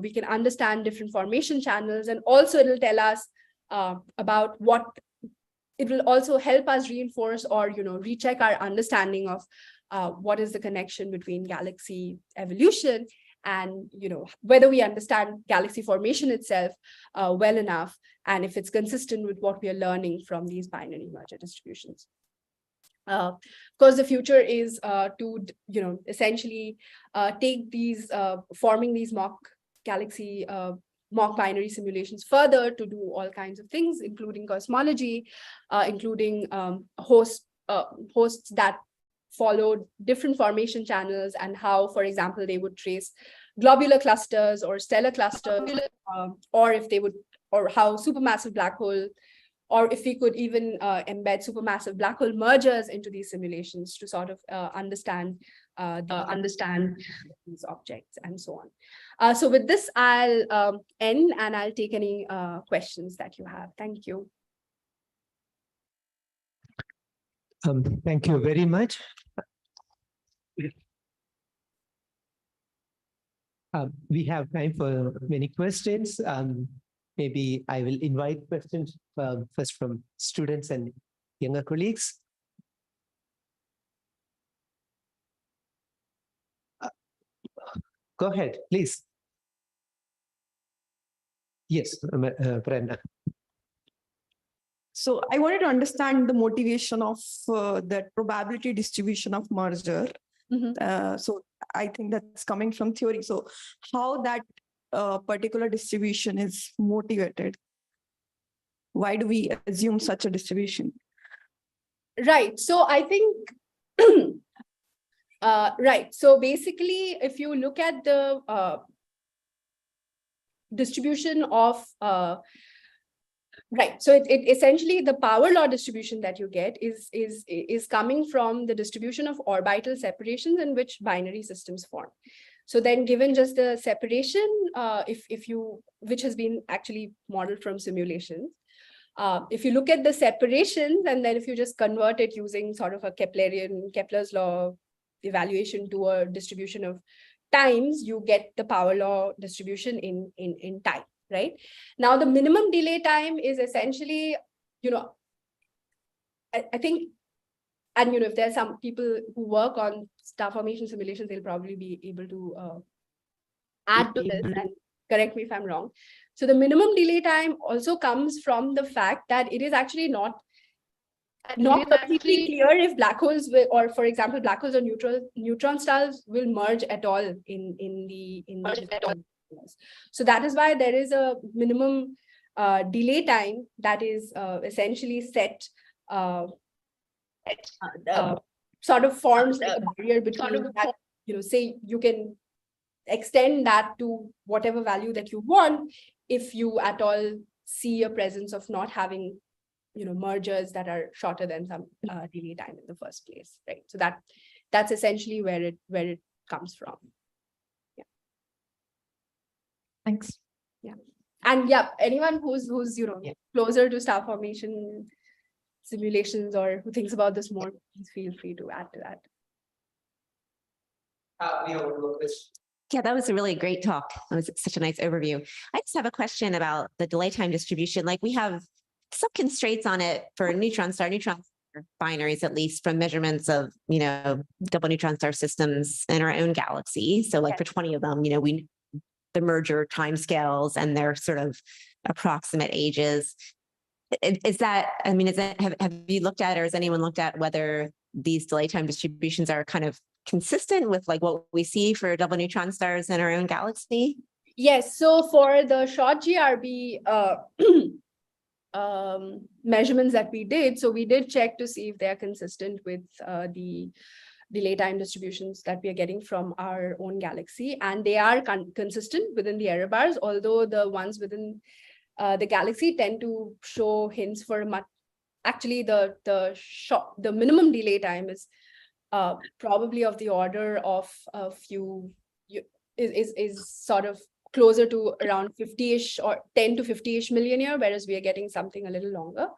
we can understand different formation channels, and also it'll tell us about what, it will also help us reinforce or, recheck our understanding of what is the connection between galaxy evolution and, whether we understand galaxy formation itself well enough, and if it's consistent with what we are learning from these binary merger distributions. Of course, the future is to, essentially take these, forming these mock galaxy, mock binary simulations further to do all kinds of things, including cosmology, including hosts that followed different formation channels, and how, for example, they would trace globular clusters or stellar clusters, or if they would, or how supermassive black hole, or if we could even embed supermassive black hole mergers into these simulations to sort of understand these objects and so on. So with this, I'll end, and I'll take any questions that you have. Thank you. Thank you very much. We have time for many questions. Maybe I will invite questions first from students and younger colleagues. Go ahead, please. Yes, Brenda. So I wanted to understand the motivation of that probability distribution of merger. Mm-hmm. So I think that's coming from theory. So how that particular distribution is motivated? Why do we assume such a distribution? Right. So I think, right. So basically, if you look at the distribution of, right. So it essentially, the power law distribution that you get is coming from the distribution of orbital separations in which binary systems form. So then, given just the separation, which has been actually modeled from simulations, if you look at the separations, and then if you just convert it using sort of a Kepler's law evaluation to a distribution of times, you get the power law distribution in time, right? Now, the minimum delay time is essentially, I think and if there's some people who work on star formation simulations, they'll probably be able to add to this and correct me if I'm wrong. So the minimum delay time also comes from the fact that it is actually not completely clear if black holes will, or for example, black holes or neutron stars will merge at all in the So that is why there is a minimum delay time that is essentially set, sort of forms like a barrier between that, say you can extend that to whatever value that you want if you at all see a presence of not having mergers that are shorter than some delay time in the first place, right? So that's essentially where it comes from. Yeah. Thanks. Yeah. And yeah, anyone who's closer to star formation simulations or who thinks about this more, please feel free to add to that. Yeah, that was a really great talk. That was such a nice overview. I just have a question about the delay time distribution. Like we have some constraints on it for neutron star binaries, at least from measurements of, double neutron star systems in our own galaxy. So like for 20 of them, we the merger timescales and their sort of approximate ages. Is that, have you looked at, or has anyone looked at whether these delay time distributions are kind of consistent with like what we see for double neutron stars in our own galaxy? Yes. So for the short GRB measurements that we did, so we did check to see if they are consistent with the delay time distributions that we are getting from our own galaxy, and they are consistent within the error bars, although the ones within the galaxy tend to show hints for much. Actually, the minimum delay time is probably of the order of a few, is sort of closer to around 50-ish or 10 to 50-ish million year, whereas we are getting something a little longer.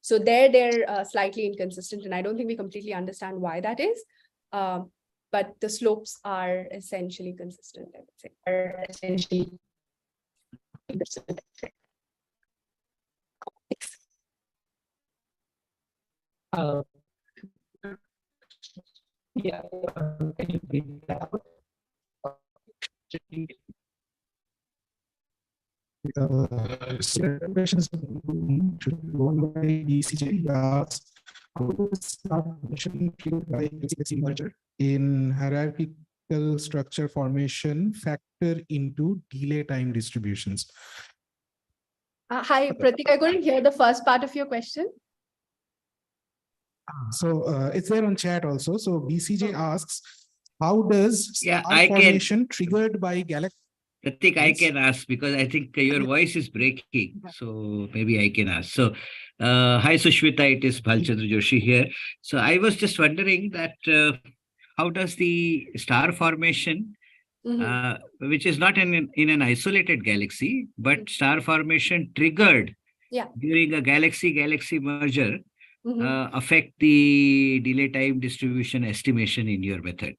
So they're slightly inconsistent, and I don't think we completely understand why that is. But the slopes are essentially consistent, I would say. Yeah, can you read that out? Questions by BCJ asks, how does formation by merger in hierarchical structure formation factor into delay time distributions? Hi, Pratik, I couldn't hear the first part of your question. So it's there on chat also. So BCJ asks, how does Yeah, star formation triggered by galaxy? Pratik, I can ask because I think your voice is breaking. So maybe I can ask. So, hi Sushmita, it is Bhalchandra Joshi here. So I was just wondering that how does the star formation, which is not in an isolated galaxy, but star formation triggered during a galaxy merger, affect the delay time distribution estimation in your method?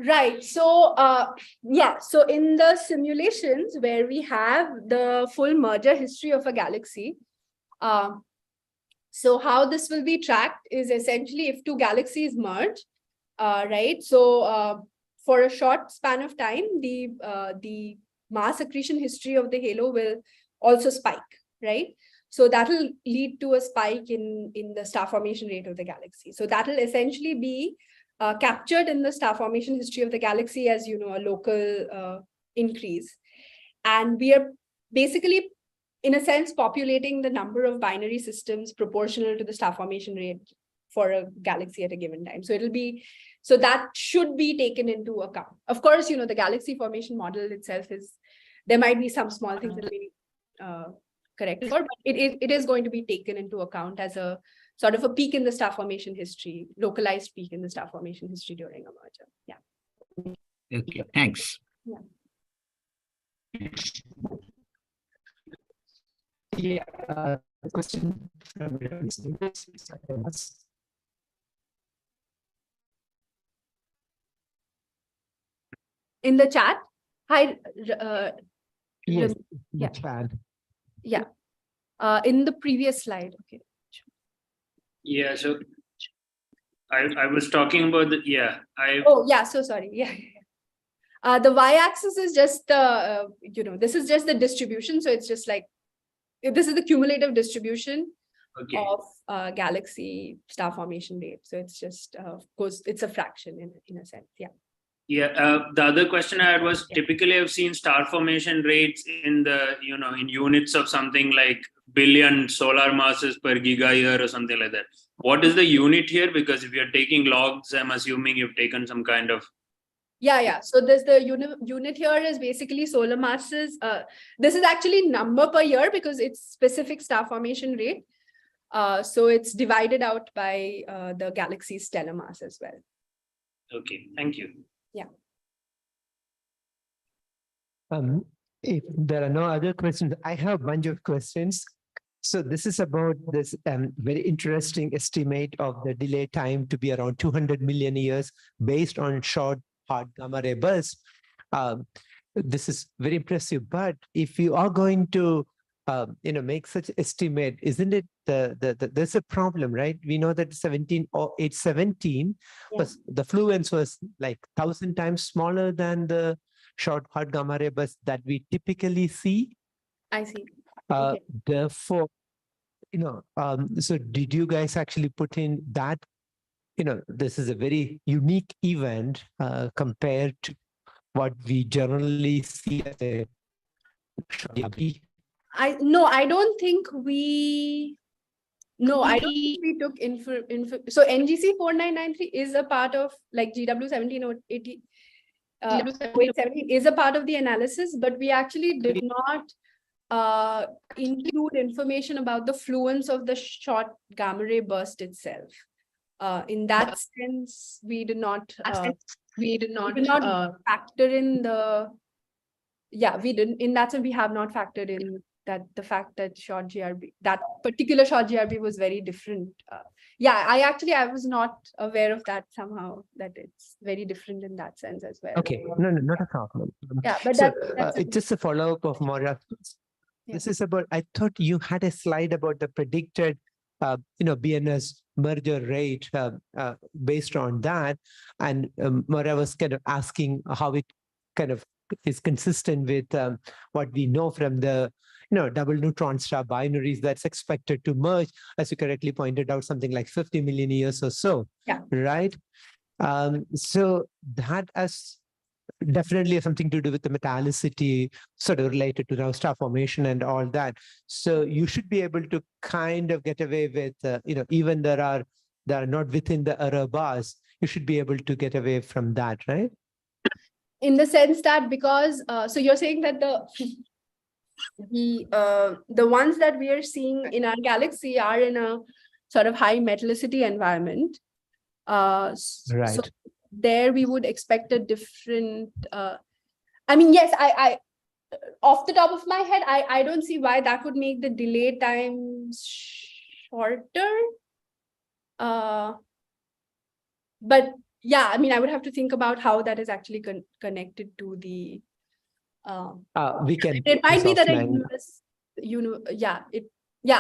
Right. So, so in the simulations where we have the full merger history of a galaxy, so how this will be tracked is essentially if two galaxies merge, right? So for a short span of time, the mass accretion history of the halo will also spike, right? So that will lead to a spike in the star formation rate of the galaxy. So that will essentially be captured in the star formation history of the galaxy as, a local increase. And we are basically, in a sense, populating the number of binary systems proportional to the star formation rate for a galaxy at a given time. So that should be taken into account. Of course, the galaxy formation model itself there might be some small things that we need correct for, but it is going to be taken into account as a sort of a peak in the star formation history, localized peak in the star formation history during a merger. Yeah. Okay, thanks. Yeah. Yeah, question. In the chat, hi. Yes, yeah. chat. Yeah. In the previous slide. Okay. Yeah, so I was talking about the, yeah, Oh, yeah. So sorry. Yeah. The y-axis is just the, this is just the distribution. So it's just like, this is the cumulative distribution okay. of galaxy star formation rate. So it's just, of course, it's a fraction in a sense. Yeah. Yeah, the other question I had was Yeah. typically I've seen star formation rates in the, in units of something like billion solar masses per giga year or something like that. What is the unit here? Because if you're taking logs, I'm assuming you've taken some kind of. Yeah. So there's the unit here is basically solar masses. This is actually number per year because it's specific star formation rate. So it's divided out by the galaxy's stellar mass as well. Okay, thank you. Yeah. If there are no other questions, I have a bunch of questions. So this is about this very interesting estimate of the delay time to be around 200 million years based on short hard gamma ray bursts. This is very impressive. But if you are going to make such estimate, isn't it there's a problem, right? We know that 817 was the fluence was like 1,000 times smaller than the short hard gamma ray bursts that we typically see. I see. Therefore, so did you guys actually put in that? This is a very unique event compared to what we generally see as a. I don't think we. No, I don't think we took info. So NGC 4993 is a part of like GW 1780. 817 is a part of the analysis, but we actually did not include information about the fluence of the short gamma ray burst itself. In that sense, we did not factor in the. Yeah, we didn't. In that sense, we have not factored in that the fact that short GRB, that particular short GRB was very different. I was not aware of that somehow, that it's very different in that sense as well. Okay, no, not a problem. Yeah, but so, that's it's just a follow-up of Moira. This is about, I thought you had a slide about the predicted, BNS merger rate based on that. And Moira was kind of asking how it kind of is consistent with what we know from the double neutron star binaries that's expected to merge, as you correctly pointed out, something like 50 million years or so. Yeah. Right. So that has definitely something to do with the metallicity, sort of related to now star formation and all that. So you should be able to kind of get away with, even there are not within the error bars, you should be able to get away from that, right? In the sense that because, so you're saying that the ones that we are seeing in our galaxy are in a sort of high metallicity environment. Right. So there we would expect a different, yes, I off the top of my head, I don't see why that would make the delay times shorter. But yeah, I would have to think about how that is actually connected to the. We can. It might be that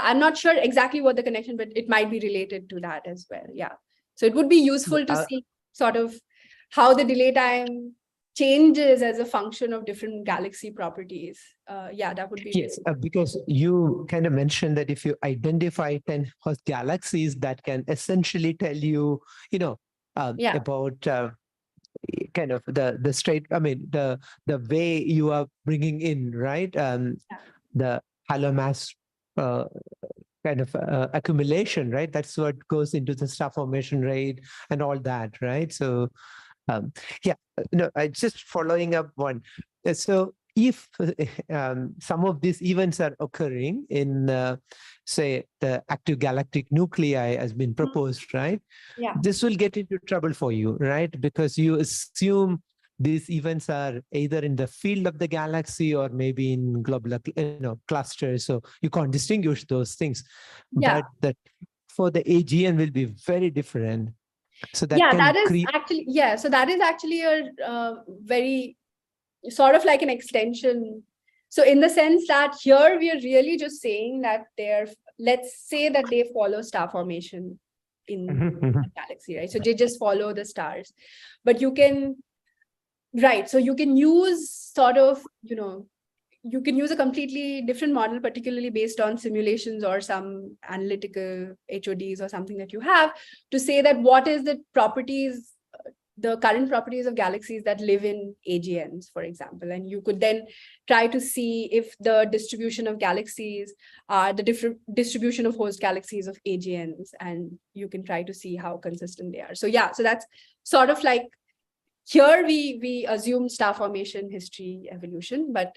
I'm not sure exactly what the connection, but it might be related to that as well. Yeah. So it would be useful to see sort of how the delay time changes as a function of different galaxy properties. That would be. Yes, because you kind of mentioned that if you identify 10 host galaxies, that can essentially tell you, about kind of the straight, the way you are bringing in, right? The halo mass kind of accumulation, right? That's what goes into the star formation rate and all that, right? So, I just following up one. So if some of these events are occurring in, say, the active galactic nuclei has been proposed, right? Yeah. This will get into trouble for you, right? Because you assume these events are either in the field of the galaxy or maybe in globular, clusters. So you can't distinguish those things. Yeah. But that for the AGN will be very different. So that So that is actually a very sort of like an extension. So in the sense that here we are really just saying that let's say that they follow star formation in Mhm. a galaxy, right? So they just follow the stars. But you can, right, so you can use sort of, you can use a completely different model, particularly based on simulations or some analytical HODs or something that you have, to say that what is the properties, the current properties of galaxies that live in AGNs, for example. And you could then try to see if the distribution of galaxies are the different distribution of host galaxies of AGNs, and you can try to see how consistent they are. So yeah, so that's sort of like, here we assume star formation, history, evolution, but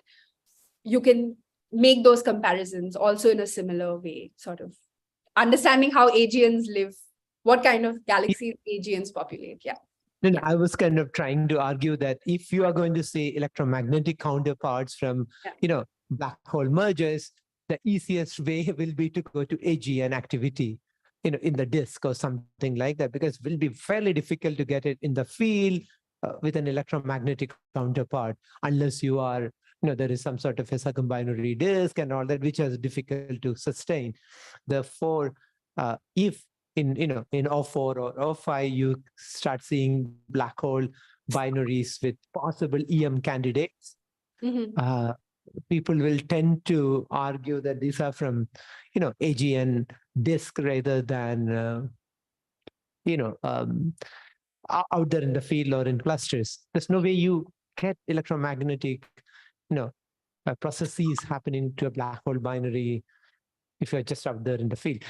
you can make those comparisons also in a similar way, sort of understanding how AGNs live, what kind of galaxies AGNs populate. Yeah. Then I was kind of trying to argue that if you are going to say electromagnetic counterparts from, Yeah. black hole mergers, the easiest way will be to go to AGN activity, in the disk or something like that, because it will be fairly difficult to get it in the field with an electromagnetic counterpart, unless you are, there is some sort of a circumbinary disk and all that, which is difficult to sustain. Therefore, if in O4 or O5, you start seeing black hole binaries with possible EM candidates, Mhm. people will tend to argue that these are from, AGN disk rather than, out there in the field or in clusters. There's no way you get electromagnetic, processes happening to a black hole binary if you're just out there in the field.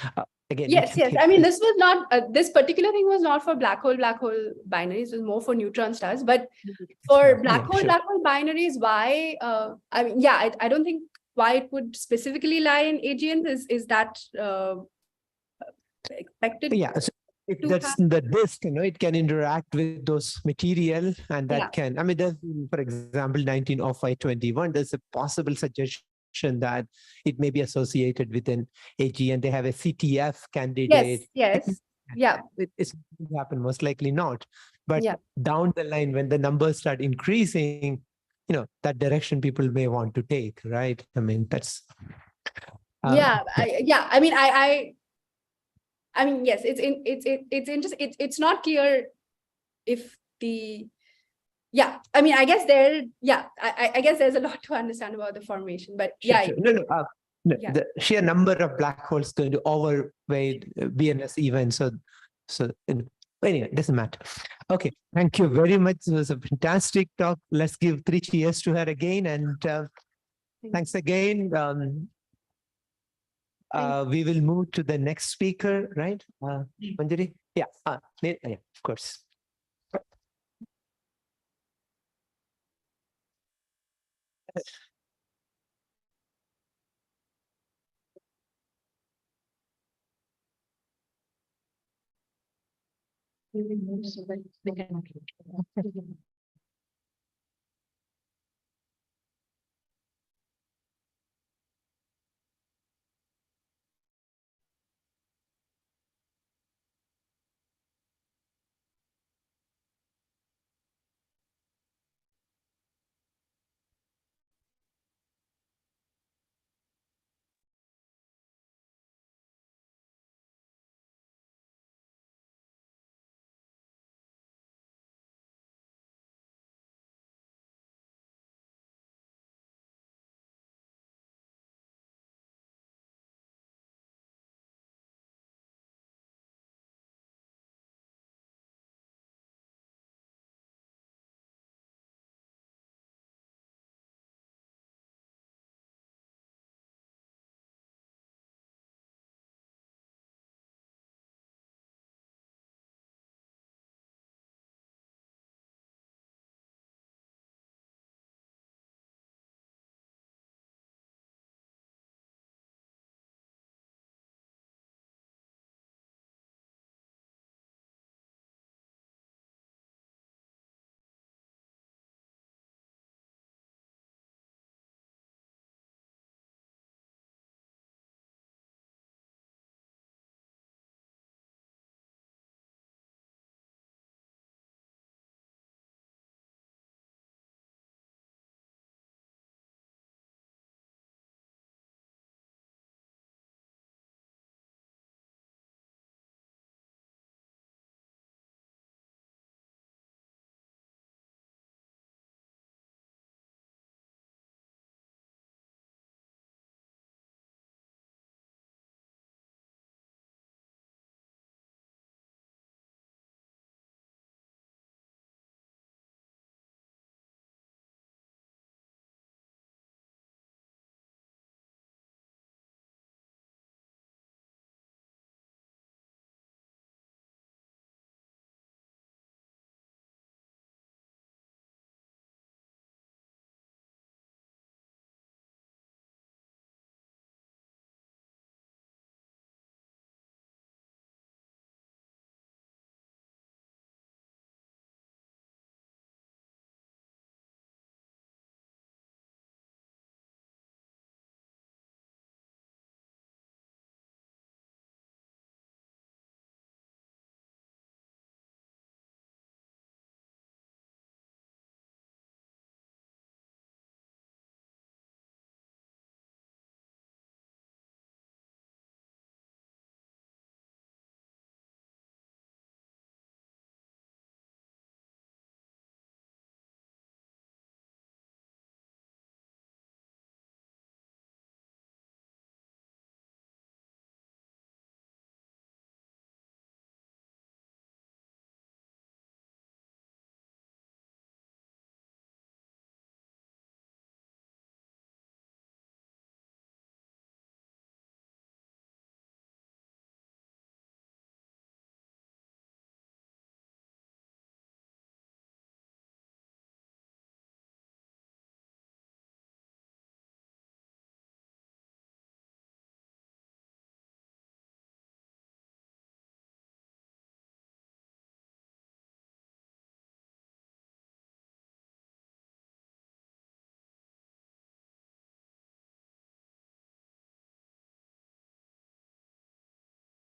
Again, we Yes, can yes. take I mean, this. this was not, this particular thing was not for black hole binaries. It was more for neutron stars. But for black hole binaries, why? I mean, yeah, I don't think why it would specifically lie in AGNs is that expected. Yeah, so if to that's have- the disk, it can interact with those material, and that Yeah. can, there's, for example, 190521, there's a possible suggestion that it may be associated with an AG, and they have a CTF candidate. Yes. Yeah. It's going to happen, most likely not. But Yeah. down the line, when the numbers start increasing, that direction people may want to take, right? That's Yeah. I mean, yes, it's interesting. It's not clear if the, yeah, I mean, I guess I guess there's a lot to understand about the formation, but yeah. Sure. No, Yeah. the sheer number of black holes is going to overweigh BNS events. Anyway, it doesn't matter. Okay, thank you very much. It was a fantastic talk. Let's give 3 cheers to her again, and thanks again. We will move to the next speaker, right? Manjari? Yeah, yeah, of course.